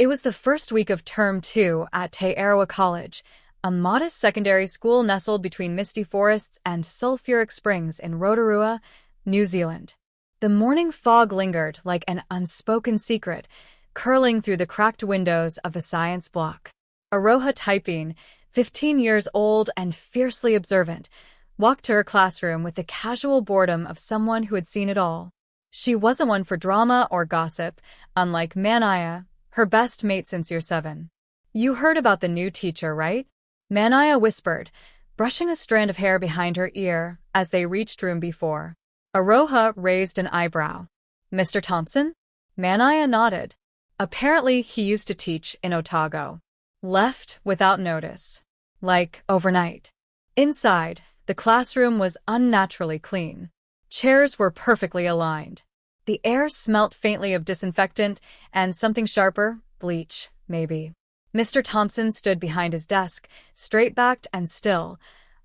It was the first week of Term 2 at Te Arawa College, a modest secondary school nestled between misty forests and sulfuric springs in Rotorua, New Zealand. The morning fog lingered like an unspoken secret, curling through the cracked windows of the science block. Aroha Taiping, 15 years old and fiercely observant, walked to her classroom with the casual boredom of someone who had seen it all. She wasn't one for drama or gossip, unlike Manaya, her best mate since year 7. "You heard about the new teacher, right?" Manaya whispered, brushing a strand of hair behind her ear as they reached room B4. Aroha raised an eyebrow. "Mr. Thompson?" Manaya nodded. Apparently, he used to teach in Otago. Left without notice. Like, overnight. Inside, the classroom was unnaturally clean. Chairs were perfectly aligned. The air smelt faintly of disinfectant and something sharper, bleach, maybe. Mr. Thompson stood behind his desk, straight-backed and still,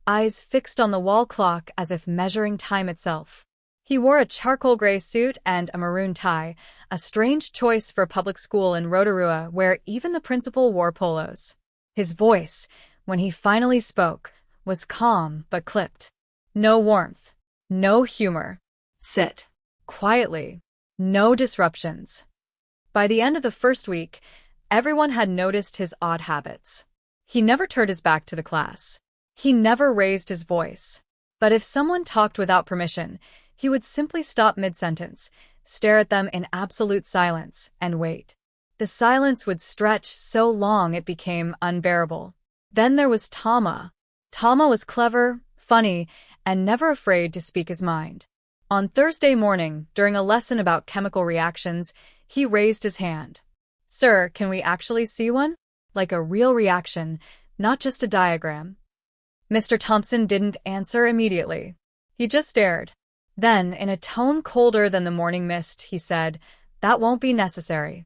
eyes fixed on the wall clock as if measuring time itself. He wore a charcoal gray suit and a maroon tie, a strange choice for a public school in Rotorua where even the principal wore polos. His voice, when he finally spoke, was calm but clipped. No warmth. No humor. "Sit. Quietly. No disruptions." By the end of the first week, everyone had noticed his odd habits. He never turned his back to the class. He never raised his voice. But if someone talked without permission, he would simply stop mid-sentence, stare at them in absolute silence, and wait. The silence would stretch so long it became unbearable. Then there was Tama. Tama was clever, funny, and never afraid to speak his mind. On Thursday morning, during a lesson about chemical reactions, he raised his hand. "Sir, can we actually see one? Like a real reaction, not just a diagram." Mr. Thompson didn't answer immediately. He just stared. Then, in a tone colder than the morning mist, he said, "That won't be necessary."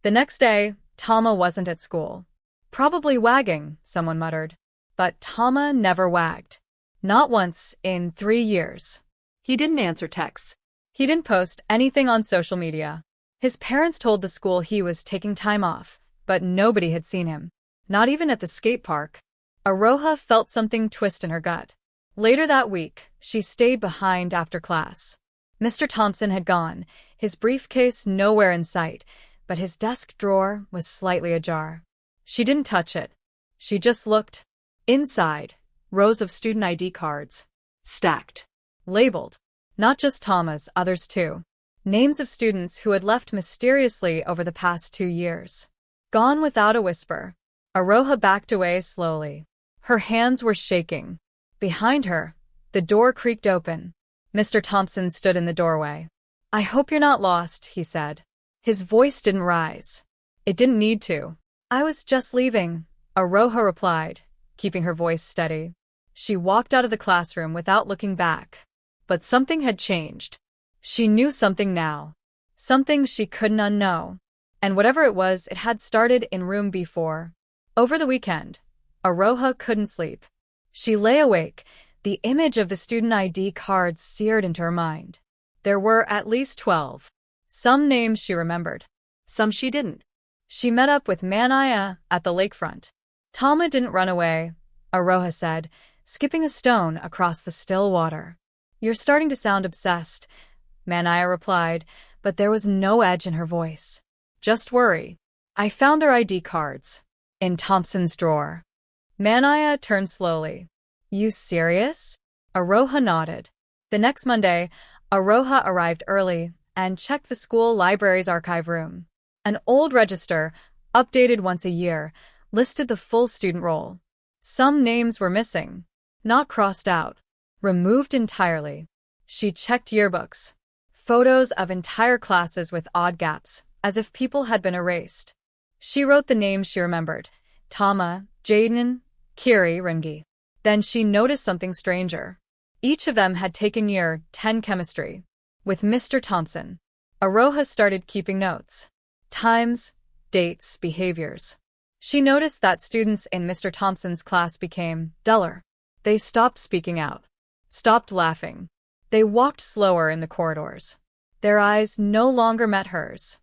The next day, Tama wasn't at school. "Probably wagging," someone muttered. But Tama never wagged. Not once in 3 years. He didn't answer texts. He didn't post anything on social media. His parents told the school he was taking time off, but nobody had seen him. Not even at the skate park. Aroha felt something twist in her gut. Later that week, she stayed behind after class. Mr. Thompson had gone, his briefcase nowhere in sight, but his desk drawer was slightly ajar. She didn't touch it. She just looked. Inside, rows of student ID cards. Stacked. Labeled. Not just Tama's, others too. Names of students who had left mysteriously over the past 2 years. Gone without a whisper. Aroha backed away slowly. Her hands were shaking. Behind her, the door creaked open. Mr. Thompson stood in the doorway. "I hope you're not lost," he said. His voice didn't rise. It didn't need to. "I was just leaving," Aroha replied, keeping her voice steady. She walked out of the classroom without looking back. But something had changed. She knew something now. Something she couldn't unknow. And whatever it was, it had started in room B4. Over the weekend, Aroha couldn't sleep. She lay awake, the image of the student ID cards seared into her mind. There were at least 12. Some names she remembered. Some she didn't. She met up with Manaya at the lakefront. "Tama didn't run away," Aroha said, skipping a stone across the still water. "You're starting to sound obsessed," Manaya replied, but there was no edge in her voice. "Just worry. I found their ID cards. In Thompson's drawer." Manaya turned slowly. "You serious?" Aroha nodded. The next Monday, Aroha arrived early and checked the school library's archive room. An old register, updated once a year, listed the full student roll. Some names were missing. Not crossed out. Removed entirely. She checked yearbooks. Photos of entire classes with odd gaps, as if people had been erased. She wrote the names she remembered. Tama, Jaden, Kiri, Ringi. Then she noticed something stranger. Each of them had taken year 10 chemistry. With Mr. Thompson. Aroha started keeping notes. Times, dates, behaviors. She noticed that students in Mr. Thompson's class became duller. They stopped speaking out. Stopped laughing. They walked slower in the corridors. Their eyes no longer met hers.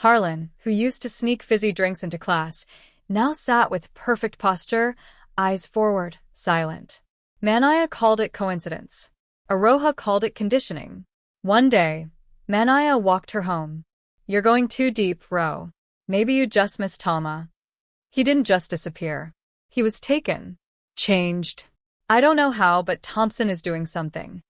Harlan, who used to sneak fizzy drinks into class, now sat with perfect posture, eyes forward, silent. Manaya called it coincidence. Aroha called it conditioning. One day, Manaya walked her home. "You're going too deep, Ro. Maybe you just missed Talma." He didn't just disappear. He was taken. Changed. "I don't know how, but Thompson is doing something."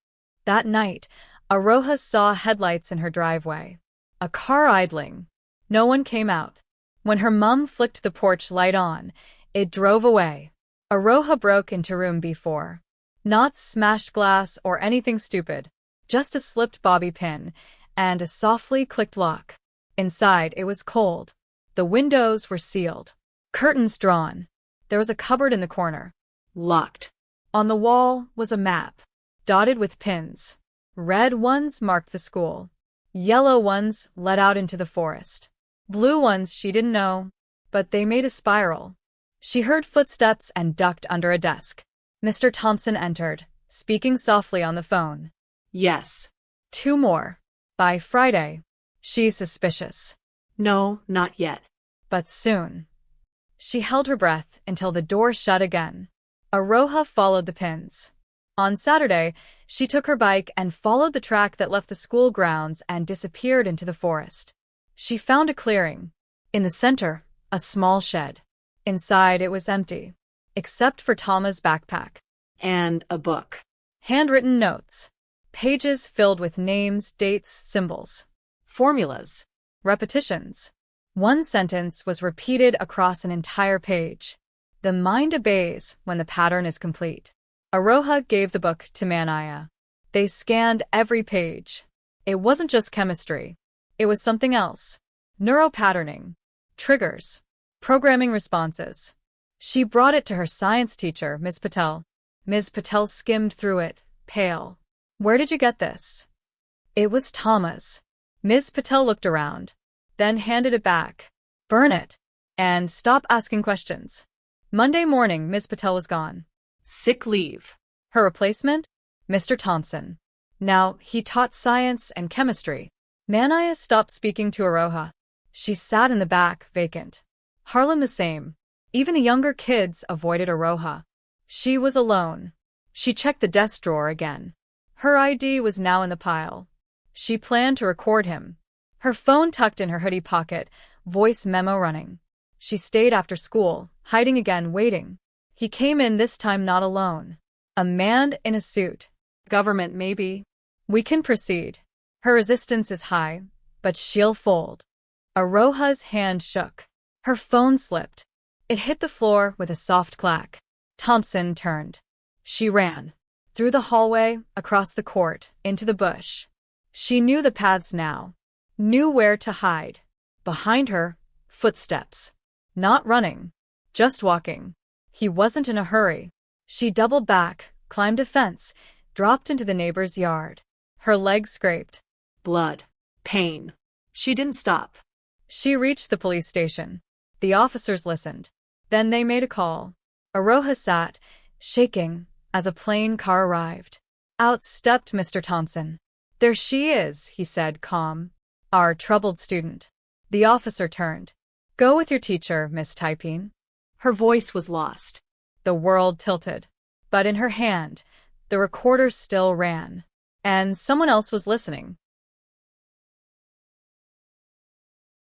That night, Aroha saw headlights in her driveway. A car idling. No one came out. When her mom flicked the porch light on, it drove away. Aroha broke into room B4. Not smashed glass or anything stupid, just a slipped bobby pin and a softly clicked lock. Inside, it was cold. The windows were sealed. Curtains drawn. There was a cupboard in the corner. Locked. On the wall was a map, dotted with pins. Red ones marked the school. Yellow ones led out into the forest. Blue ones she didn't know, but they made a spiral. She heard footsteps and ducked under a desk. Mr. Thompson entered, speaking softly on the phone. "Yes." "Two more. By Friday." "She's suspicious." "No, not yet." "But soon." She held her breath until the door shut again. Aroha followed the pins. On Saturday, she took her bike and followed the track that left the school grounds and disappeared into the forest. She found a clearing. In the center, a small shed. Inside, it was empty, except for Talma's backpack. And a book. Handwritten notes. Pages filled with names, dates, symbols. Formulas. Repetitions. One sentence was repeated across an entire page. "The mind obeys when the pattern is complete." Aroha gave the book to Manaya. They scanned every page. It wasn't just chemistry. It was something else. Neuropatterning. Triggers. Programming responses. She brought it to her science teacher, Ms. Patel. Ms. Patel skimmed through it, pale. "Where did you get this?" "It was Talma's." Ms. Patel looked around, then handed it back. "Burn it. And stop asking questions." Monday morning, Ms. Patel was gone. Sick leave. Her replacement? Mr. Thompson. Now, he taught science and chemistry. Manaya stopped speaking to Aroha. She sat in the back, vacant. Harlan the same. Even the younger kids avoided Aroha. She was alone. She checked the desk drawer again. Her ID was now in the pile. She planned to record him. Her phone tucked in her hoodie pocket, voice memo running. She stayed after school, hiding again, waiting. He came in this time not alone. A man in a suit. Government, maybe. "We can proceed." Her resistance is high, but she'll fold. Aroha's hand shook. Her phone slipped. It hit the floor with a soft clack. Thompson turned. She ran. Through the hallway, across the court, into the bush. She knew the paths now. Knew where to hide. Behind her, footsteps. Not running. Just walking. He wasn't in a hurry. She doubled back, climbed a fence, dropped into the neighbor's yard. Her legs scraped. Blood. Pain. She didn't stop. She reached the police station. The officers listened. Then they made a call. Aroha sat, shaking, as a plain car arrived. Out stepped Mr. Thompson. "There she is," he said, calm. "Our troubled student." The officer turned. "Go with your teacher, Miss Taiping." Her voice was lost. The world tilted. But in her hand, the recorder still ran. And someone else was listening.